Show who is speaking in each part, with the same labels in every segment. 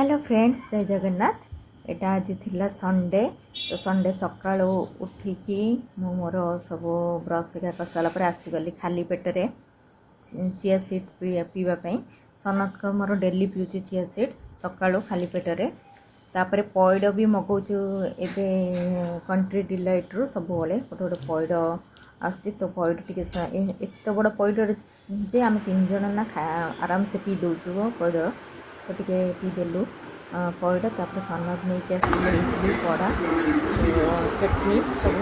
Speaker 1: Hello friends जय जगन्नाथ। एटा आज थिला संडे तो संडे सकाळु उठिकी मु मोर सब ब्रश एका कसाला पर आसीगली खाली पेटरे चिया सीड पीवा पई। सनत को मोर डेली पीउची चिया सीड सकाळु खाली पेटरे। तापर पॉइड भी मगौचु एबे कंट्री डिलाइट रु सब बेले गोटे गोटे पॉइड आसची तो पॉइड टिके एत बड़ पॉइड जे आम तीन जन ना आराम से पी दउछु पॉइड तो टिके पीदेलु पॉइड। तापर सनद नहीं के इडली पड़ा चटनी सब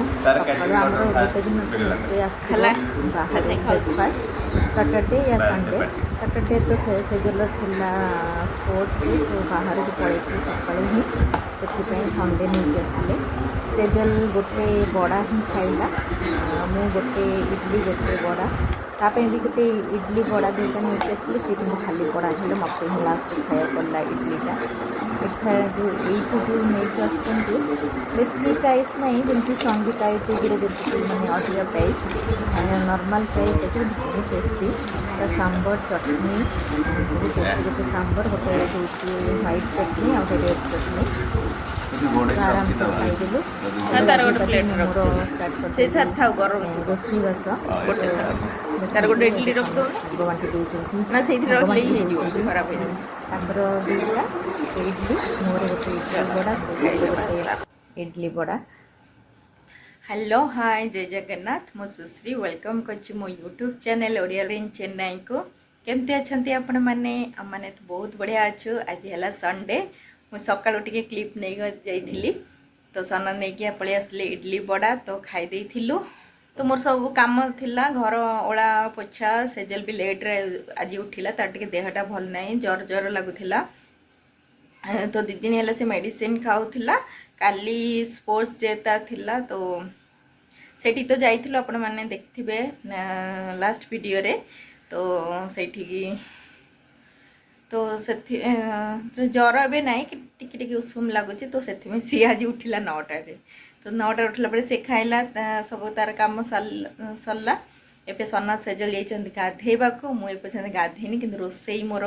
Speaker 1: गोटे दिन बाहर ब्रेकफास्ट सैटरडे या संडे सैटरडे तो सेजल थिला स्पोर्ट्स तो बाहर को पड़े सका ही से संडे नहीं आसते सेजल गोटे बड़ा ही खाइला मु गोटे इडली गोटे बड़ा तापे भी गोटे इडली बड़ा दुईटा नहीं आसते सीट में खाली बड़ा खाले मत ही लास्ट खाया पड़ा इडलीटा जो जो नहीं आसती बेसी प्राइस नहीं जमी संगीता यूट्यूब मैंने अधिक प्राइस नॉर्मल प्राइस अच्छे बहुत टेस्टी तो सांबर चटनी बहुत टेस्टी गोटे सांबर गोटे दूसरी व्हाइट चटनी और रेड चटनी आराम से खाईदेलु रोषई बास
Speaker 2: तार गोटे इडली रख दो
Speaker 1: बांटी दूसरी
Speaker 2: ना से खराब
Speaker 1: दुईटा इडली मोर गोटे इडली बड़ा से गोटे इडली बड़ा।
Speaker 2: हेलो हाय जय जगन्नाथ मो सुश्री वेलकम करछि मो यूट्यूब चैनल ओडिया इन चेन्नई को। केमती अच्छंती आपण माने हमने तो बहुत बढ़िया अच्छु। आज है संडे मु सकाळु टिके क्लिप नहीं जाइथिली तो सन नहीं कि पळि आसले इडली बड़ा तो खाई देइथिलु। तो मोर सब काम थिला घर ओला पोछा सेजल भी लेट रे आज उठिला तार टिके देहटा भल नहीं जर जर लागुथिला तो दी दिन है से मेडिसिन खाऊला। काली स्पोर्ट्स डे थिला तो सेठी तो जाइथिलु आपण माने देखथिबे लास्ट वीडियो रे तो सेठी तो से जर ए ना कि टिके टिके उषुम लगुच तो से सी आज उठिला 9टा तो 9टा उठला पर से खाइला सब तार काम सरला। एबे सन्ना सेजल जाइछन गाधेबा को मु एपर्यंत गाधेनी कि रोषई मोर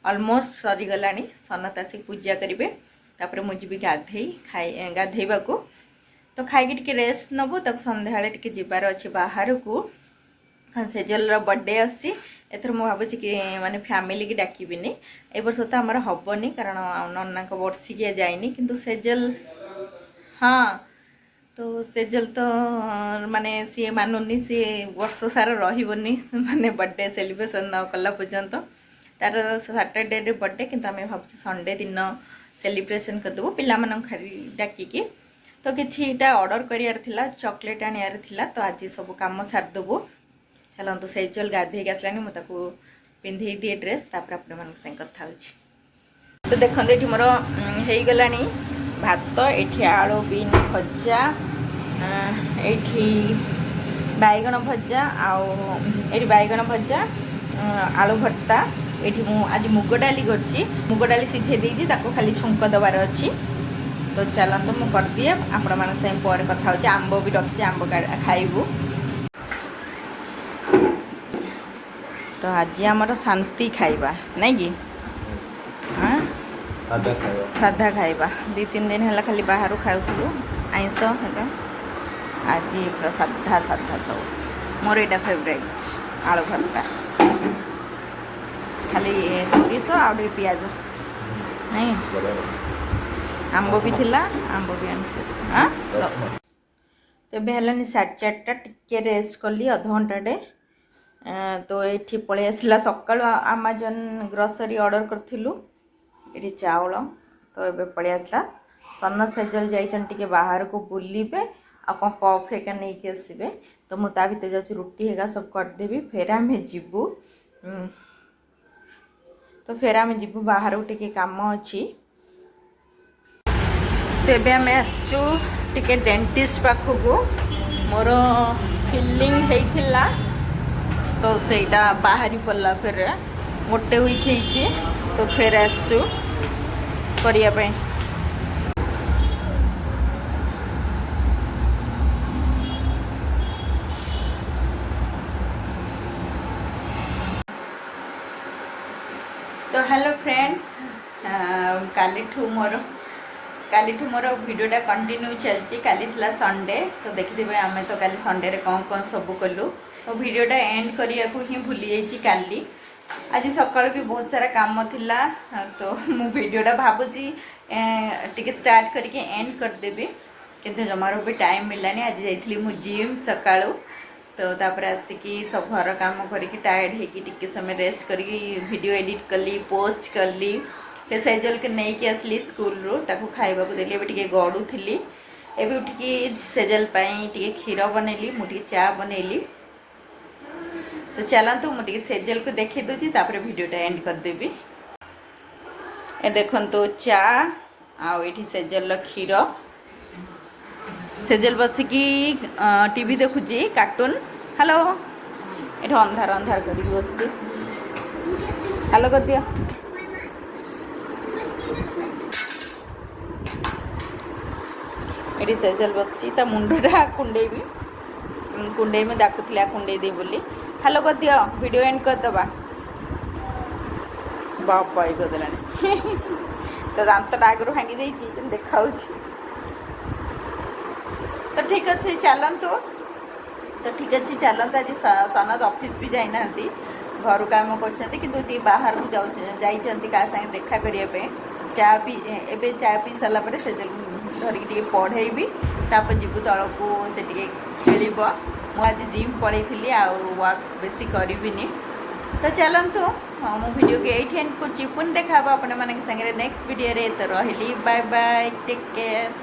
Speaker 2: ऑलमोस्ट सरीगलानी। सन्नत आसी पूजा करेंगे तापर मुझे गाधे खाई गाधेबा को तो खाई टिके रेस्ट नबो तब संध्या टिके जिबार अच्छे बाहर को सेजल बर्थडे आसी एथर मु भावुची कि माने फैमिली की डाकिबिनी ए वर्ष तो आमर हबनी कारण नन्ना को वर्षिकिया जाइनी किंतु सेजल हाँ तो सेजल तो माने सी मानुनी सी वर्ष सारा रहिबनी माने बर्थडे सेलिब्रेशन न कला पर्यंत तार सैटरडे रे बर्थडे किंतु आम भावुँ संडे दिन सेलिब्रेशन करदेबू पिला खाली डाकिकी तो किछिटा ऑर्डर करियार थिला चॉकलेट आनियार थिला तो आज सब काम सारदेबू। चलो तो सेजल गाधे आसलानी मुझे पिंधे दिए ड्रेस तापर आपण मान संग कथा होछि। तो देखते ये मोर हो गला भात ये आलू बीन भजा ये बैगण भजा आउ बैगण भजा आलू भर्ता ये आज मुग डाली करछि मुग डाली सीझे देछि ताको खाली छुंक दबार अच्छी। तो चलते मुझे कर दिए आपण मान संग पर कथा होछि। आंब भी रखी आंब खाइबू तो आज आमर शांति खाइबा नहीं कि हाँ साधा खाइबा 2-3 दिन है खाली बाहर खाऊलु आइंस है आज पूरा साधा साधा सब मोर यहाँ फेवरेट आलू भर्ता खाली सोरिष आउ पियाज नहीं आंब भी थिला आंब भी हाँ तो है 4:30 टिके रेस्ट कली अध घंटाटे तो ये पलि आसला सका आमाजन ग्रोसरी ऑर्डर करूँ ये चाउल तो ये पलि आसला। सन्ना सेजल जाइछन टिके बाहर को बुलिबे आ कौन कफ हेका नहीं कि आसबे तो मुझे ता भीतर जाऊँ रुटी हेका सब करदेवी फेर आम जीवु तो फेर आम जीवु बाहर को टिके काम अच्छी। तेबे आम आसचु टिके डेंटिस्ट पाखक मोर फिलिंग हेइथिला तो सेटा बाहरी पड़ला फिर गोटे वीक होइछि तो फिर आसु करिया पे। तो हेलो फ्रेंड्स कालीठू मोर भिडियोटा कंटिन्यू चलती काली थिला संडे तो देखिए आम तो काली संडे रे कौन कौन सब कलु तो भिडियोटा एंड करने को ही भूली जाइए काली आज सकाल भी बहुत सारा काम थिला तो मु भिडियोटा भावुची टिके स्टार्ट करके एंड करदेवी किंतु जमार भी टाइम मिलानी आज जाइली मु जिम सकाळू तो तापर आसिकी सब घर काम करके टायर्ड होगी टिके समय रेस्ट करके वीडियो एडिट कली पोस्ट कली से सेजल के नहीं कि आसली स्कूल रू ताकू खाइबा को देली टिके गड़ुली एबे उठिकी सेजल पाई टिके क्षीर बनैली मुझे चा बनैली तो चलतु मुझे सेजल को देखी दूची तापर वीडियोटा एंड करदेवी ए देखंतु चा आठी सेजल क्षीर सेजल बसिकी टीवी देखुची कार्टून हेलो ये अंधार अंधार कर बस हेलो कर दिया ये सेजल बस मुंडा कुंडे में डाकुला कुंडे दे बोली हेलो कर दिया वीडियो एंड करदबा बापा ये करदेला तो दांतटा आगु भांगी जाइए देखा तो ठीक अच्छे चलतु तो ठीक अच्छे चलते आज सनद ऑफिस भी जाना घर काम कर बाहर को जाइए क्या सागे देखा करने चा पी ए चा पी सारापर से धरिकी पढ़ेबी तापर जीवु तल को से खेल आज जिम पलैली आक बेसी करी तो चलतु मो वीडियो के ये एंड कर पुणी देखा आपण मान नेक्स्ट वीडियो रे तो रही बाय बाय टेक केयर।